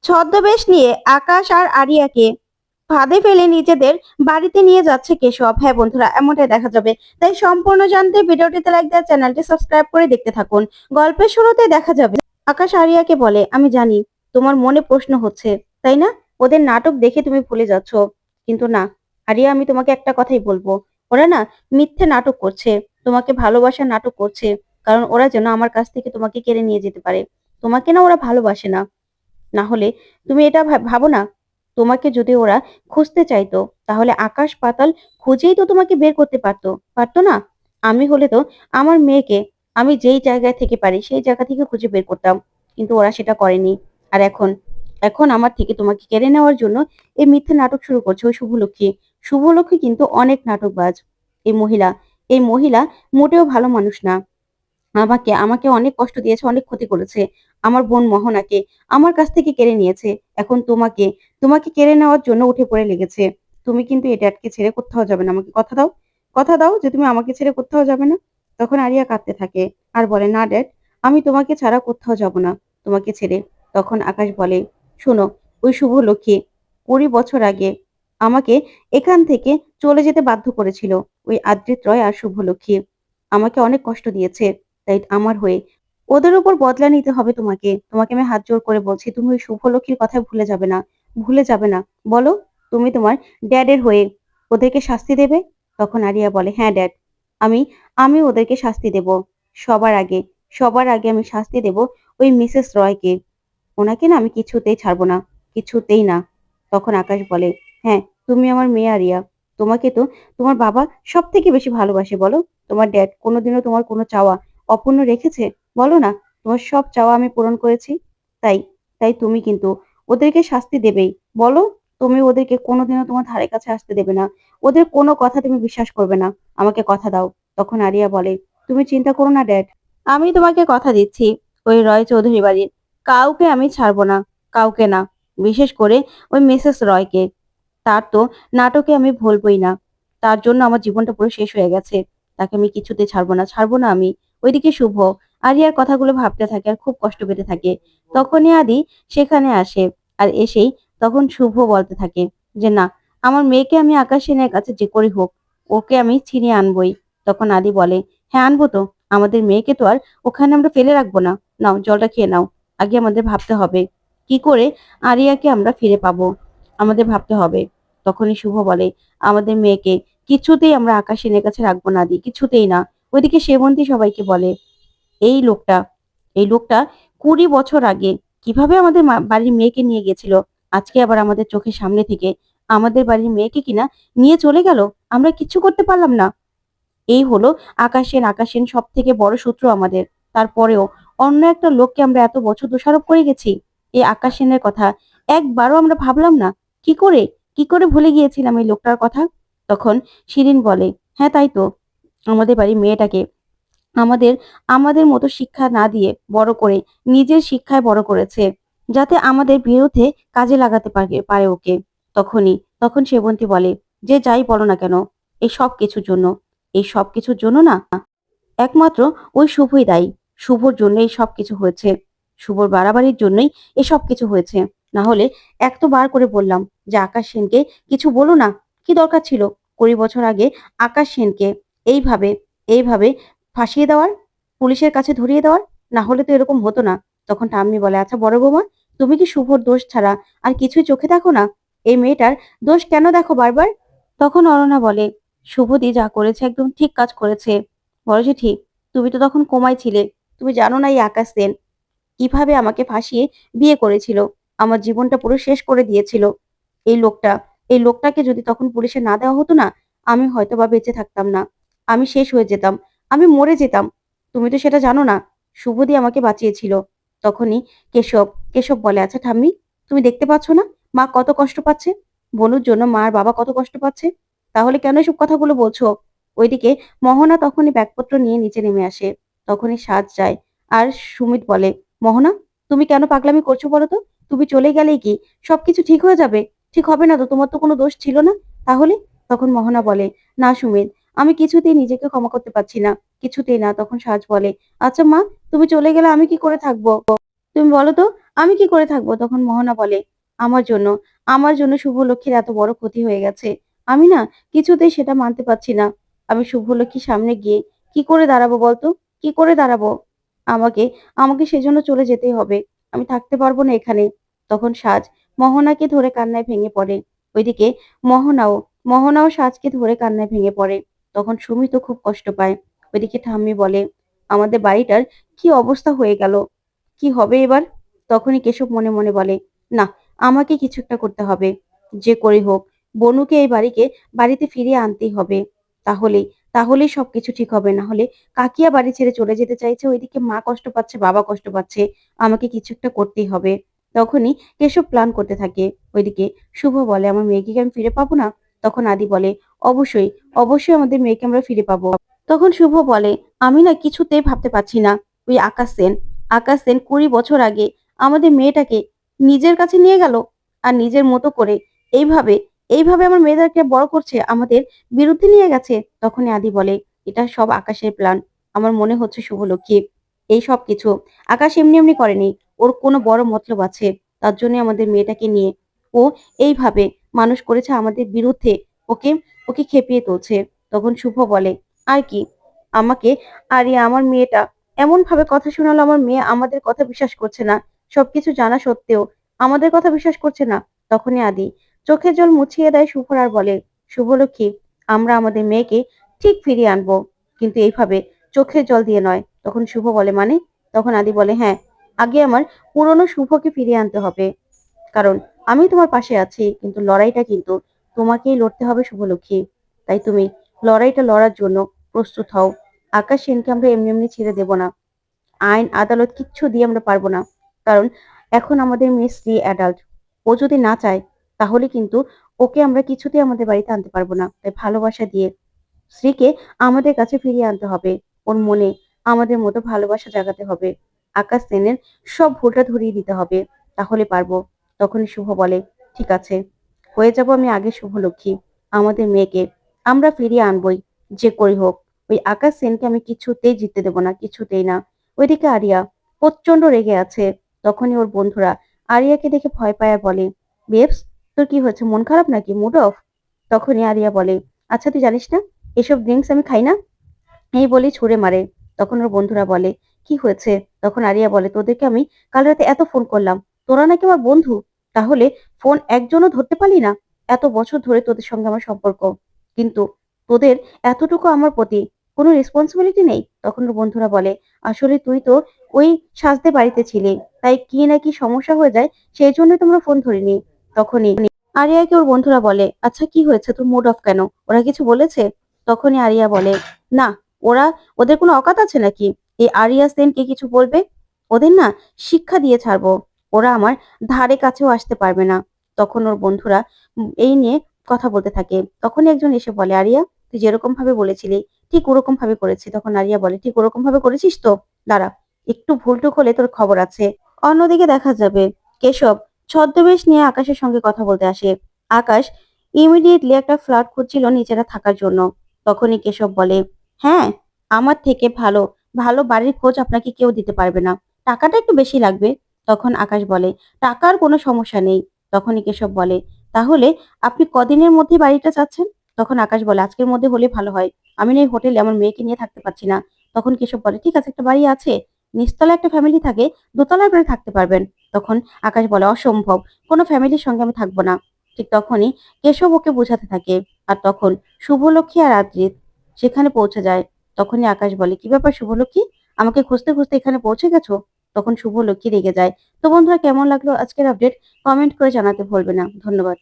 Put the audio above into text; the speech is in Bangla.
ছদ্মবেশ নিয়ে আকাশ আর আরিয়াকে ফাঁদে ফেলে নিজেদের বাড়িতে নিয়ে যাচ্ছে কেশব। হ্যাঁ বন্ধুরা, এমনটাই দেখা যাবে। তাই সম্পূর্ণ জানতে ভিডিওটিতে লাইক দেওয়া, চ্যানেলটি সাবস্ক্রাইব করে দেখতে থাকুন। গল্পের শুরুতে দেখা যাবে আকাশ আরিয়াকে বলে, আমি জানি তোমার মনে প্রশ্ন হচ্ছে, তাই না? ওদের নাটক দেখে তুমি ভুলে যাচ্ছ। কিন্তু না আরিয়া, আমি তোমাকে একটা কথাই বলবো, ওরা না মিথ্যে নাটক করছে, তোমাকে ভালোবাসার নাটক করছে। কারণ ওরা যেন আমার কাছ থেকে তোমাকে কেড়ে নিয়ে যেতে পারে। তোমাকে না ওরা ভালোবাসে না। না হলে তুমি এটা ভাবো না, তোমাকে যদি ওরা খুঁজতে চাইতো তাহলে আকাশ পাতাল খুঁজেই তো তোমাকে বের করতে পারতো, পারতো না? আমি হলে তো আমার মেয়েকে আমি যেই জায়গায় থেকে পারি সেই জায়গা থেকে খুঁজে বের করতাম। কিন্তু ওরা সেটা করেনি। আর এখন এখন আমার থেকে তোমাকে কেড়ে নেওয়ার জন্য এই মিথ্যে নাটক শুরু করছে ওই শুভলক্ষ্মী। শুভলক্ষ্মী কিন্তু অনেক নাটকবাজ। এই মহিলা এই মহিলা মোটেও ভালো মানুষ না। আমাকে আমাকে অনেক কষ্ট দিয়েছে, অনেক ক্ষতি করেছে। আমার বোন মোহনাকে আমার কাছ থেকে কেড়ে নিয়েছে। এখন তোমাকে তোমাকে কেড়ে নেওয়ার জন্য উঠে পড়ে লেগেছে। তুমি কিন্তু এই ড্যাডকে ছেড়ে কোথাও যাবে না। আমাকে কথা দাও, কথা দাও যে তুমি আমাকে ছেড়ে কোথাও যাবে না। তখন আরিয়া কাঁদতে থাকে আর বলে, না ড্যাড, আমি তোমাকে ছাড়া কোথাও যাব না, তোমাকে ছেড়ে। তখন আকাশ বলে, শোনো, ওই শুভ লক্ষ্মী 20 বছর আগে আমাকে এখান থেকে চলে যেতে বাধ্য করেছিল। ওই আদ্রিত রয় আর শুভ লক্ষ্মী আমাকে অনেক কষ্ট দিয়েছে। তাই আমার হয়ে ওদের উপর বদলা নিতে হবে তোমাকে। তোমাকে আমি হাত জোড় করে বলছি, তুমি ওই শুভলক্ষ্মীর কথা ভুলে যাবে না, ভুলে যাবে না। বলো, তুমি তোমার ড্যাডের হয়ে ওদেরকে শাস্তি দেবে? তখন আরিয়া বলে, হ্যাঁ ড্যাড, আমি আমি ওদেরকে শাস্তি দেব। সবার আগে সবার আগে আমি শাস্তি দেব ওই মিসেস রয়কে। ওনাকে না আমি কিছুতেই ছাড়বো না, কিছুতেই না। তখন আকাশ বলে, হ্যাঁ, তুমি আমার মেয়ে আরিয়া। তোমাকে তো তোমার বাবা সব থেকে বেশি ভালোবাসে। বলো, তোমার ড্যাড কোনোদিনও তোমার কোনো চাওয়া অপূর্ণ রেখেছে? বলো না, তোমার সব চাওয়া আমি পূরণ করেছি। তাই তাই তুমি কিন্তু ওদেরকে শাস্তি দেবেই। বলো, তুমি ওদেরকে কোনোদিনও তোমার ধারে কাছে আসতে দেবে না। ওদের কোনো কথা তুমি বিশ্বাস করবে না। আমাকে কথা দাও। তখন আরিয়া বলে, তুমি চিন্তা করো না ড্যাড, আমি তোমাকে কথা দিচ্ছি, ওই রয় চৌধুরী বাড়ির কাউকে আমি ছাড়বো না, কাউকে না। বিশেষ করে ওই মিসেস রয়কে। তার তো নাটকে আমি ভুলবই না। তার জন্য আমার জীবনটা পুরো শেষ হয়ে গেছে। তাকে আমি কিছুতে ছাড়বো না, ছাড়বো না আমি। ওইদিকে শুভ আরিয়ার কথাগুলো ভাবতে থাকে আর খুব কষ্ট পেতে থাকে। তখনই আদি সেখানে আসে। আর এসেই তখন শুভ বলতে থাকে যে, না, আমার মেয়েকে আমি আকাশ সেনের কাছে যে করেই হোক ওকে আমি ছিনিয়ে আনবই। তখন আদি বলে, হ্যাঁ আনবো তো। আমাদের মেয়েকে তো আর ওখানে আমরা ফেলে রাখবো না। নাও, জলটা খেয়ে নাও। আগে আমাদের ভাবতে হবে কি করে আরিয়াকে আমরা ফিরে পাবো, আমাদের ভাবতে হবে। তখনই শুভ বলে, আমাদের মেয়েকে কিছুতেই আমরা আকাশ সেনের কাছে রাখবো না দি, কিছুতেই না। ওইদিকে সেবন্তী সবাইকে বলে, এই লোকটা এই লোকটা 20 বছর আগে কিভাবে আমাদের বাড়ির মেয়েকে নিয়ে গেছিল, আজকে আবার আমাদের চোখের সামনে থেকে আমাদের বাড়ির মেয়েকে কিনা নিয়ে চলে গেল। আমরা কিচ্ছু করতে পারলাম না। এই হলো আকাশ সেন সব থেকে বড় শত্রু আমাদের। তারপরেও অন্য একটা লোককে আমরা এত বছর দোষারোপ করে গেছি। এই আকাশ সেনের কথা একবারও আমরা ভাবলাম না? কি করে কি করে ভুলে গিয়েছিলাম এই লোকটার কথা? তখন শিরিন বলে, হ্যাঁ তাই তো, আমাদের বাড়ির মেয়েটাকে আমাদের আমাদের মতো শিক্ষা না দিয়ে বড় করে নিজের শিক্ষায় বড় করেছে, যাতে আমাদের বিরুদ্ধে কাজে লাগাতে পারে ওকে। তখন সেবন্তী বলে, যে যাই বলো না কেন, এই সব কিছুর জন্য এই সব কিছুর জন্য না একমাত্র ওই শুভই দায়ী। শুভর জন্যই সবকিছু হয়েছে। শুভর বাড়াবাড়ির জন্যই এসব কিছু হয়েছে। না হলে এক তো বার করে বললাম যে আকাশ সেনকে কিছু বলো না। কি দরকার ছিল 20 বছর আগে আকাশ সেনকে এইভাবে এইভাবে ফাঁসিয়ে দেওয়ার, পুলিশের কাছে ধরিয়ে দেওয়ার? না হলে তো এরকম হতো না। তখন ঠাম্মি বলে, আচ্ছা বড় বৌমা, তুমি কি শুভর দোষ ছাড়া আর কিছুই চোখে দেখো না? এই মেয়েটার দোষ কেন দেখো বারবার? তখন অরুণা বলে, শুভদি যা করেছে একদম ঠিক কাজ করেছে। বলো যে ঠিক, তুমি তো তখন কোমায় ছিলে। তুমি জানো না এই আকাশ সেন কিভাবে আমাকে ফাঁসিয়ে বিয়ে করেছিল, আমার জীবনটা পুরো শেষ করে দিয়েছিল। এই লোকটা এই লোকটাকে যদি তখন পুলিশে না দেওয়া হতো না, আমি হয়তো বা বেঁচে থাকতাম না। আমি শেষ হয়ে যেতাম, আমি মরে যেতাম। তুমি তো সেটা জানো না। শুভদি আমাকে বাঁচিয়েছিল। তখনই কেশব কেশব বলে, আচ্ছা ঠাম্মি, তুমি দেখতে পাচ্ছ না মা কত কষ্ট পাচ্ছে? বনুর জন্য মা আর বাবা কত কষ্ট পাচ্ছে। তাহলে কেন এসব কথাগুলো বলছো? ওইদিকে মোহনা তখনই ব্যাগপত্র নিয়ে নিচে নেমে আসে। তখনই সাজ যায়। আর সুমিত বলে, মোহনা, তুমি কেন পাগলামি করছো বলো তো? তুমি চলে গেলেই কি সবকিছু ঠিক হয়ে যাবে? ঠিক হবে না তো, তোমার তো কোনো দোষ ছিল না। তাহলে? তখন মোহনা বলে, না সুমিত, আমি কিছুতেই নিজেকে ক্ষমা করতে পারছি না, কিছুতেই না। তখন সাজ বলে, আচ্ছা মা, তুমি চলে গেলে আমি কি করে থাকবো? তুমি বলো তো, আমি কি করে থাকবো? তখন মোহনা বলে, আমার জন্য, আমার জন্য শুভলক্ষ্মীর এত বড় ক্ষতি হয়ে গেছে। আমি না কিছুতেই সেটা মানতে পারছি না। আমি শুভলক্ষ্মীর সামনে গিয়ে কি করে দাঁড়াবো বলতো? কি করে দাঁড়াবো? আমাকে, আমাকে সেজন্য চলে যেতেই হবে। আমি থাকতে পারবো না এখানে। তখন সাজ মোহনাকে ধরে কান্নায় ভেঙে পড়ে। ওইদিকে মোহনাও, মোহনাও সাজকে ধরে কান্নায় ভেঙে পড়ে। তখন সুমিতও খুব কষ্ট পায়। ওইদিকে ঠাম্মি বলে, আমাদের বাড়িটার কি অবস্থা হয়ে গেল? কি হবে এবার? তখনই কেশব মনে মনে বলে, না, আমাকে কিছু একটা করতে হবে। যে করে হোক বনুকে এই বাড়িতে ফিরিয়ে আনতেই হবে। তাহলেই, তাহলেই সবকিছু ঠিক হবে। না হলে কাকিয়া বাড়ি ছেড়ে চলে যেতে চাইছে, ওইদিকে মা কষ্ট পাচ্ছে, বাবা কষ্ট পাচ্ছে। আমাকে কিছু একটা করতেই হবে। তখনই কেশব প্ল্যান করতে থাকে। ওইদিকে শুভ বলে, আমার মেয়েকে কি আমি ফিরে পাবো না? তখন আদি বলে, অবশ্যই, অবশ্যই আমাদের মেয়েকে আমরা ফিরে পাবো। তখন শুভ বলে, আমি না কিছুতেই ভাবতে পারছি না। ওই আকাশ সেন, আকাশ সেন 20 বছর আগে আমাদের মেয়েটাকে নিজের কাছে নিয়ে গেল, আর নিজের মতো করে এইভাবে, এইভাবে আমার মেয়েদেরকে বড় করছে, আমাদের বিরুদ্ধে নিয়ে গেছে। তখনই আদি বলে, এটা সব আকাশের প্ল্যান। আমার মনে হচ্ছে শুভলক্ষ্মী এই সব কিছু আকাশ এমনি এমনি করেনি। ওর কোনো বড় মতলব আছে। তার জন্য আমাদের মেয়েটাকে নিয়ে ও এইভাবে মানুষ করেছে আমাদের বিরুদ্ধে। ওকে, ওকে খেপিয়ে তুলছে। তখন শুভ বলে, আর কি, আমাকে, আর আমার মেয়েটা এমন ভাবে কথা শোনালো, আমার মেয়ে আমাদের কথা বিশ্বাস করছে না। সবকিছু জানা সত্ত্বেও আমাদের কথা বিশ্বাস করছে না। তখনই আদি চোখের জল মুছিয়ে দেয় শুভর আর বলে, শুভলক্ষ্মী, আমরা আমাদের মেয়েকে ঠিক ফিরিয়ে আনবো, কিন্তু এইভাবে চোখের জল দিয়ে নয়। তখন শুভ বলে, মানে? তখন আদি বলে, হ্যাঁ, আগে আমার পুরনো শুভকে ফিরিয়ে আনতে হবে। কারণ আমি তোমার পাশে আছি, কিন্তু লড়াইটা কিন্তু তোমাকেই লড়তে হবে শুভলক্ষ্মী। তাই তুমি লড়াইটা লড়ার জন্য প্রস্তুত হও। আকাশ সেনকে আমরা এমনি এমনি ছেড়ে দেব না। আইন আদালত কিচ্ছু দিয়ে আমরা পারবো না। কারণ এখন আমাদের মেয়ে স্ত্রী অ্যাডাল্ট। ও যদি না চায় তাহলে কিন্তু ওকে আমরা কিছুতেই আমাদের বাড়িতে আনতে পারবো না। তাই ভালোবাসা দিয়ে স্ত্রীকে আমাদের কাছে ফিরিয়ে আনতে হবে। ওর মনে আমাদের মতো ভালোবাসা জাগাতে হবে। আকাশ সেনের সব ভুলটা ধরিয়ে দিতে হবে। তাহলে পারবো। তখনই শুভ বলে, ঠিক আছে, হয়ে যাব আমি আগে শুভলক্ষ্মী। আমাদের মেয়েকে আমরা ফিরিয়ে আনবই, যে করি হোক। ওই আকাশ সেনকে আমি কিছুতেই জিততে দেবো না, কিছুতেই না। ওইদিকে আরিয়া প্রচন্ড রেগে আছে। তখনই ওর বন্ধুরা আরিয়াকে দেখে ভয় পায় আর বলে, বেবস, তোর কি হয়েছে? মন খারাপ নাকি? Mood of? তখনই আরিয়া বলে, আচ্ছা তুই জানিস না এসব ড্রিঙ্কস আমি খাই না? এই বলেই ছুঁড়ে মারে। তখন ওর বন্ধুরা বলে, কি হয়েছে? তখন আরিয়া বলে, তোদেরকে আমি কাল রাতে এত ফোন করলাম, তোরা নাকি আমার বন্ধু, তাহলে ফোন একজনও ধরতে পারলি না? এত বছর ধরে তোদের সঙ্গে আমার সম্পর্ক, কিন্তু তোদের এতটুকু আমার প্রতি কোনো রেসপন্সিবিলিটি নেই। তখন ওর বন্ধুরা বলে, আসলে তুই তো ওই সাজতে বাড়িতে ছিলি, তাই কি না কি সমস্যা হয়ে যায়, সেই জন্যই তোমরা ফোন ধরিনি। তখনই আরিয়াকে ওর বন্ধুরা বলে, আচ্ছা কি হয়েছে, তোর মুড অফ কেন? ওরা কিছু বলেছে? তখনই আরিয়া বলে, না, ওরা, ওদের কোনো অকাত আছে নাকি এই আরিয়া সেনকে কিছু বলবে? ওদের না শিক্ষা দিয়ে ছাড়বো। ওরা আমার ধারে কাছেও আসতে পারবে না। তখন ওর বন্ধুরা এই নিয়ে কথা বলতে থাকে। তখনই একজন এসে বলে, আরিয়া, তুই যেরকম ভাবে বলেছিলি ঠিক ওরকম ভাবে করেছি। তখন আরিয়া বলে, ঠিক ওরকম ভাবে করেছিস তো? দাঁড়া, একটু ভুলটুক হলে তোর খবর আছে। অন্যদিকে দেখা যাবে কেশব ছদ্মবেশ নিয়ে আকাশের সঙ্গে কথা বলতে আসে। আকাশ ইমিডিয়েটলি একটা ফ্ল্যাট খুঁজছিল নিজেরা থাকার জন্য। তখনই কেশব বলে, হ্যাঁ, আমার থেকে ভালো, ভালো বাড়ির খোঁজ আপনাকে কেউ দিতে পারবে না। টাকাটা একটু বেশি লাগবে। তখন আকাশ বলে, টাকার কোনো সমস্যা নেই। তখনই কেশব বলে, তাহলে আপনি কদিনের মধ্যে বাড়িটা চাচ্ছেন? তখন আকাশ বলে, আজকের মধ্যে হলে ভালো হয়। আমি না এই হোটেলে আমার মেয়েকে নিয়ে থাকতে পারছি না। তখন কেশব বলে, ঠিক আছে, একটা বাড়ি আছে, নিচতলা একটা ফ্যামিলি থাকে, দোতলার বাড়ি থাকতে পারবেন। তখন আকাশ বলে, অসম্ভব, কোনো ফ্যামিলির সঙ্গে আমি থাকবো না। ঠিক তখনই কেশব ওকে বোঝাতে থাকে। আর তখন শুভলক্ষ্মী আর আদ্রিত সেখানে পৌঁছে যায়। তখনই আকাশ বলে, কি ব্যাপার শুভলক্ষ্মী, আমাকে খুঁজতে খুঁজতে এখানে পৌঁছে গেছো? তখন শুভলক্ষ্মী রেগে যায়। তো বন্ধুরা, কেমন লাগলো আজকের আপডেট? কমেন্ট করে জানাতে ভুলবে না। ধন্যবাদ।